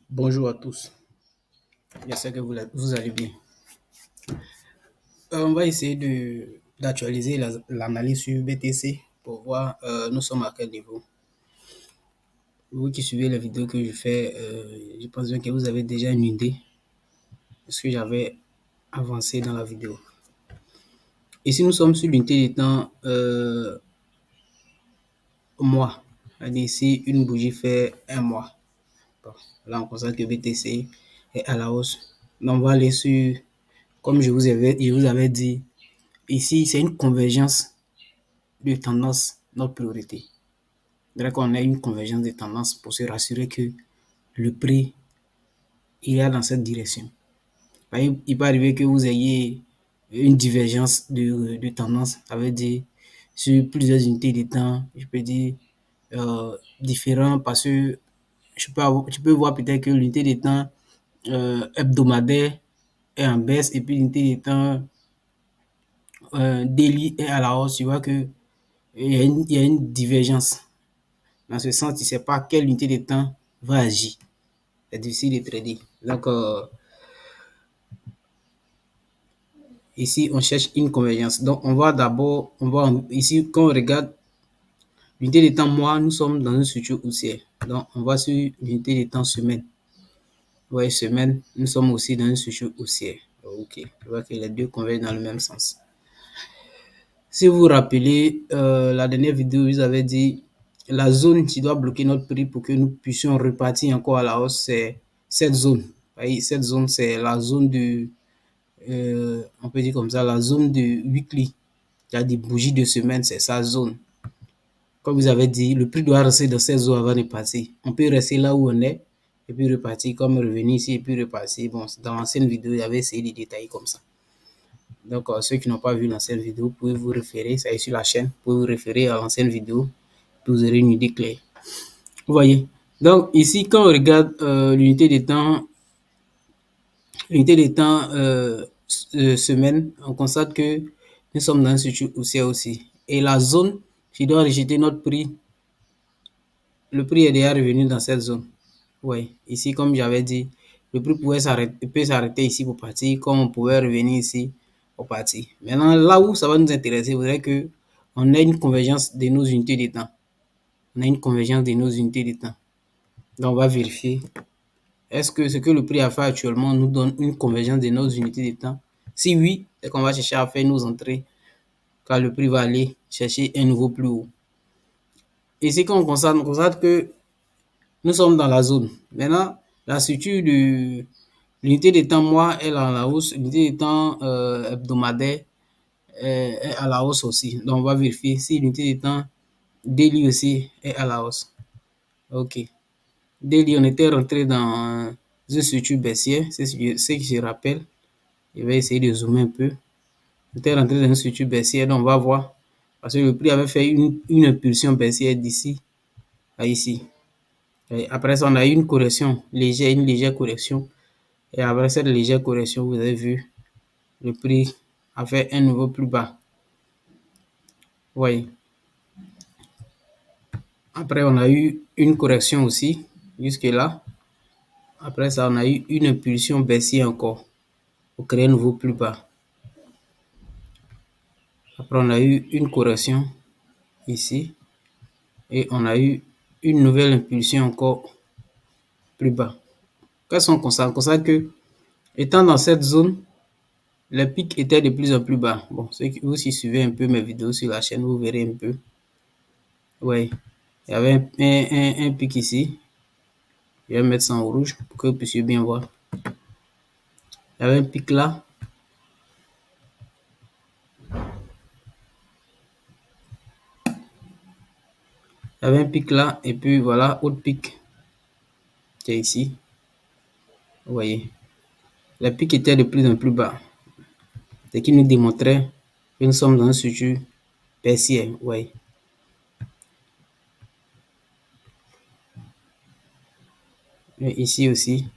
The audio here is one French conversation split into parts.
Bonjour à tous, j'espère que vous allez bien. On va essayer d'actualiser l'analyse sur BTC pour voir nous sommes à quel niveau. Vous qui suivez les vidéos que je fais, je pense bien que vous avez déjà une idée de ce que j'avais avancé dans la vidéo. Ici, nous sommes sur l'unité de temps mois. C'est-à-dire ici, une bougie fait un mois. Bon, là, on constate que BTC est à la hausse. Donc, on va aller sur, comme je vous avais dit, ici, c'est une convergence de tendance, notre priorité. Il faudrait qu'on ait une convergence de tendance pour se rassurer que le prix ira dans cette direction. Il peut arriver que vous ayez une divergence de tendance, ça veut dire sur plusieurs unités de temps, je peux dire différents parce que tu peux voir peut-être que l'unité de temps hebdomadaire est en baisse et puis l'unité de temps daily est à la hausse. Tu vois que il y a une divergence. Dans ce sens, tu ne sais pas quelle unité de temps va agir. C'est difficile de trader. Donc, ici, on cherche une convergence. Donc, on va d'abord, ici, quand on regarde l'unité de temps mois, nous sommes dans une structure haussière. Donc, on va sur l'unité de temps semaine. Ouais, semaine, nous sommes aussi dans une structure haussière. Ok, je vois que les deux convergent dans le même sens. Si vous vous rappelez, la dernière vidéo, vous avez dit la zone qui doit bloquer notre prix pour que nous puissions repartir encore à la hausse, c'est cette zone. Voyez, cette zone, c'est la zone de, on peut dire comme ça, la zone de weekly. Il y a des bougies de semaine, c'est sa zone. Comme vous avez dit, le prix doit rester dans cette zone avant de passer. On peut rester là où on est et puis repartir, comme revenir ici et puis repartir. Bon, dans l'ancienne vidéo, j'avais essayé de détailler comme ça. Donc, ceux qui n'ont pas vu l'ancienne vidéo, vous pouvez vous référer, ça est sur la chaîne, vous pouvez vous référer à l'ancienne vidéo, puis vous aurez une idée claire. Vous voyez. Donc, ici, quand on regarde l'unité de temps, semaine, on constate que nous sommes dans une structure haussière aussi. Et la zone qui doit rejeter notre prix, le prix est déjà revenu dans cette zone. Oui, ici, comme j'avais dit, le prix peut s'arrêter ici pour partir, comme on pouvait revenir ici pour partir. Maintenant, là où ça va nous intéresser, il faudrait qu'on ait une convergence de nos unités de temps. On a une convergence de nos unités de temps. Donc, on va vérifier. Est-ce que ce que le prix a fait actuellement nous donne une convergence de nos unités de temps? Si oui, c'est qu'on va chercher à faire nos entrées, car le prix va aller chercher un niveau plus haut. Ici, quand on constate que nous sommes dans la zone. Maintenant, la structure de l'unité de temps mois est à la hausse, l'unité de temps hebdomadaire est à la hausse aussi. Donc, on va vérifier si l'unité de temps daily aussi est à la hausse. OK. Daily, on était rentré dans une structure baissière, c'est ce que je rappelle. Je vais essayer de zoomer un peu. On était rentré dans une structure baissière, donc on va voir. Parce que le prix avait fait une impulsion baissière d'ici à ici. Et après ça, on a eu une correction légère, une légère correction. Et après cette légère correction, vous avez vu, le prix a fait un niveau plus bas. Vous voyez. Après, on a eu une correction aussi, jusque-là. Après ça, on a eu une impulsion baissière encore pour créer un nouveau plus bas. Après, on a eu une correction ici. Et on a eu une nouvelle impulsion encore plus bas. Qu'est-ce qu'on constate? On constate que, étant dans cette zone, les pics étaient de plus en plus bas. Bon, ceux qui vous suivez un peu mes vidéos sur la chaîne, vous verrez un peu. Oui, il y avait un pic ici. Je vais mettre ça en rouge pour que vous puissiez bien voir. Il y avait un pic là. Il y avait un pic là. Et puis voilà, autre pic qui est ici. Vous voyez. Les pics étaient de plus en plus bas. Ce qui nous démontrait que nous sommes dans une structure baissière. Vous voyez. Et ici aussi.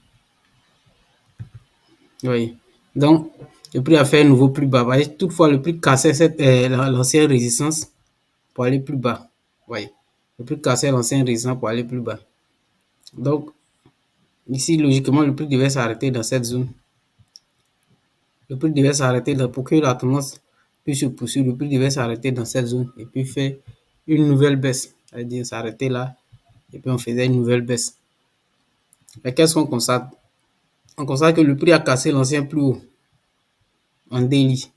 Oui. Donc, le prix a fait un nouveau plus bas. Voyez, toutefois, le prix cassait l'ancienne résistance pour aller plus bas. Oui. Le prix cassait l'ancienne résistance pour aller plus bas. Donc, Ici, logiquement, le prix devait s'arrêter dans cette zone. Le prix devait s'arrêter pour que la tendance puisse se poursuivre. Le prix devait s'arrêter dans cette zone et puis faire une nouvelle baisse. C'est-à-dire s'arrêter là et puis on faisait une nouvelle baisse. Mais qu'est-ce qu'on constate? On constate que le prix a cassé l'ancien plus haut en daily.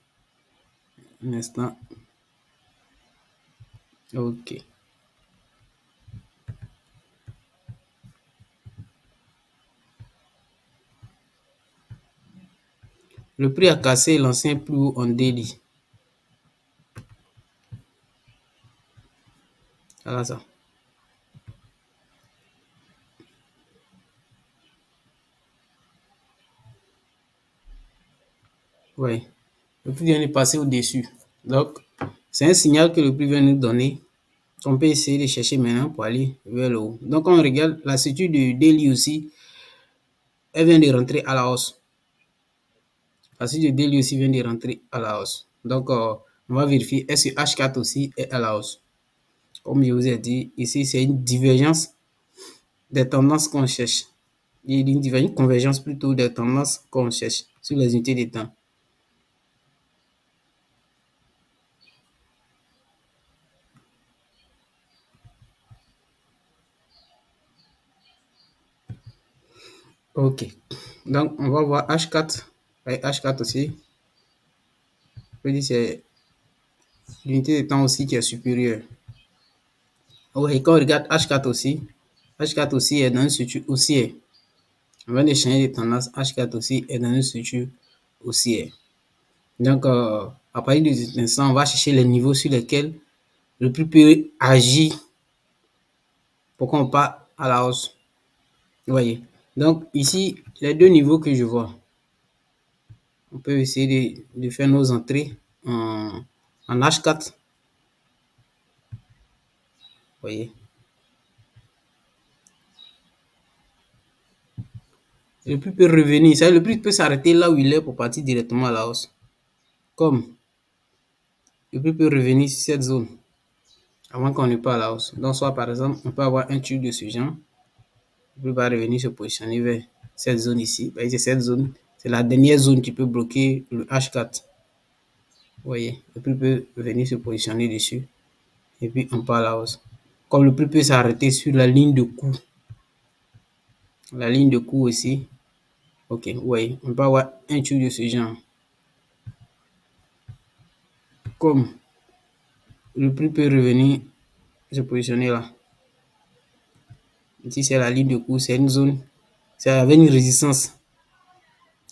Un instant. OK. Le prix a cassé l'ancien plus haut en daily. Voilà ça. Oui. Le prix vient de passer au-dessus. Donc, c'est un signal que le prix vient nous donner. On peut essayer de chercher maintenant pour aller vers le haut. Donc, on regarde la structure du daily aussi. Elle vient de rentrer à la hausse. La structure du daily aussi vient de rentrer à la hausse. Donc, on va vérifier est-ce que H4 aussi est à la hausse. Comme je vous ai dit, ici, c'est une divergence des tendances qu'on cherche. Il y a une convergence plutôt des tendances qu'on cherche sur les unités de temps. OK. Donc, on va voir H4. Et H4 aussi. Je peux dire c'est l'unité de temps aussi qui est supérieure. Oui, quand on regarde H4 aussi est dans une structure haussière. On va changer de tendance, H4 aussi est dans une structure haussière. Donc, à partir de cet instant, on va chercher les niveaux sur lesquels le prix peut agir pour qu'on parte à la hausse. Vous voyez. Donc, ici, les deux niveaux que je vois, on peut essayer de faire nos entrées en H4. Vous voyez. Le prix peut revenir, ça, le prix peut s'arrêter là où il est pour partir directement à la hausse. Comme le prix peut revenir sur cette zone avant qu'on ne parte à la hausse. Donc, soit par exemple, on peut avoir un truc de ce genre. Le prix va revenir se positionner vers cette zone ici. C'est cette zone, c'est la dernière zone qui peut bloquer le H4. Vous voyez, le prix peut venir se positionner dessus et puis on part à la hausse. Comme le prix peut s'arrêter sur la ligne de coût. La ligne de coût aussi. Ok, oui, on peut avoir un truc de ce genre. Comme le prix peut revenir se positionner là. Ici, c'est la ligne de coût, c'est une zone. C'est avec une résistance.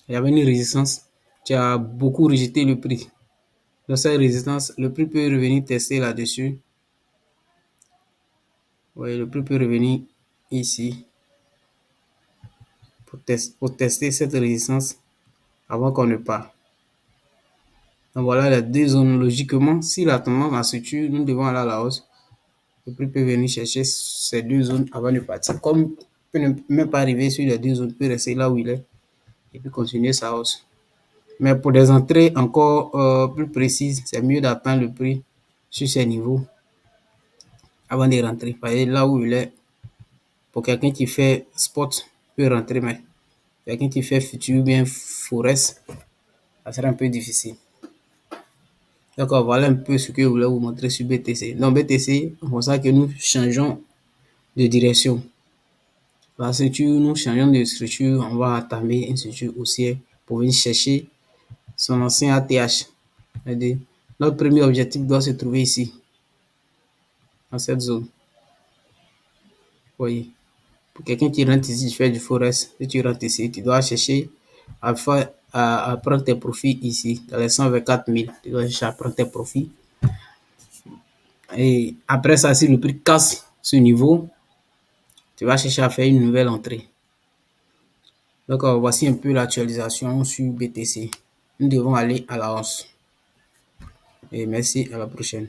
Il y avait une résistance qui a beaucoup rejeté le prix. Dans cette résistance, le prix peut revenir tester là-dessus. Oui, le prix peut revenir ici pour tester cette résistance avant qu'on ne parte. Donc voilà les deux zones. Logiquement, si la tendance la structure, nous devons aller à la hausse. Le prix peut venir chercher ces deux zones avant de partir. Comme il peut ne même pas arriver sur les deux zones, il peut rester là où il est et puis continuer sa hausse. Mais pour des entrées encore plus précises, c'est mieux d'attendre le prix sur ces niveaux avant de rentrer. Voyez là où il est, pour quelqu'un qui fait spot, peut rentrer, mais quelqu'un qui fait futur ou bien forex, ça sera un peu difficile. D'accord, voilà un peu ce que je voulais vous montrer sur BTC. Dans BTC, c'est pour ça que nous changeons de direction. La structure, nous changeons de structure, on va entamer une structure haussière pour venir chercher son ancien ATH. Notre premier objectif doit se trouver ici, dans cette zone. Vous voyez, pour quelqu'un qui rentre ici, tu fais du forex, si tu rentres ici, tu dois chercher à prendre tes profits ici, dans les 124 000. Tu dois chercher à prendre tes profits. Et après ça, si le prix casse ce niveau, tu vas chercher à faire une nouvelle entrée. Donc, voici un peu l'actualisation sur BTC. Nous devons aller à la hausse. Et merci, à la prochaine.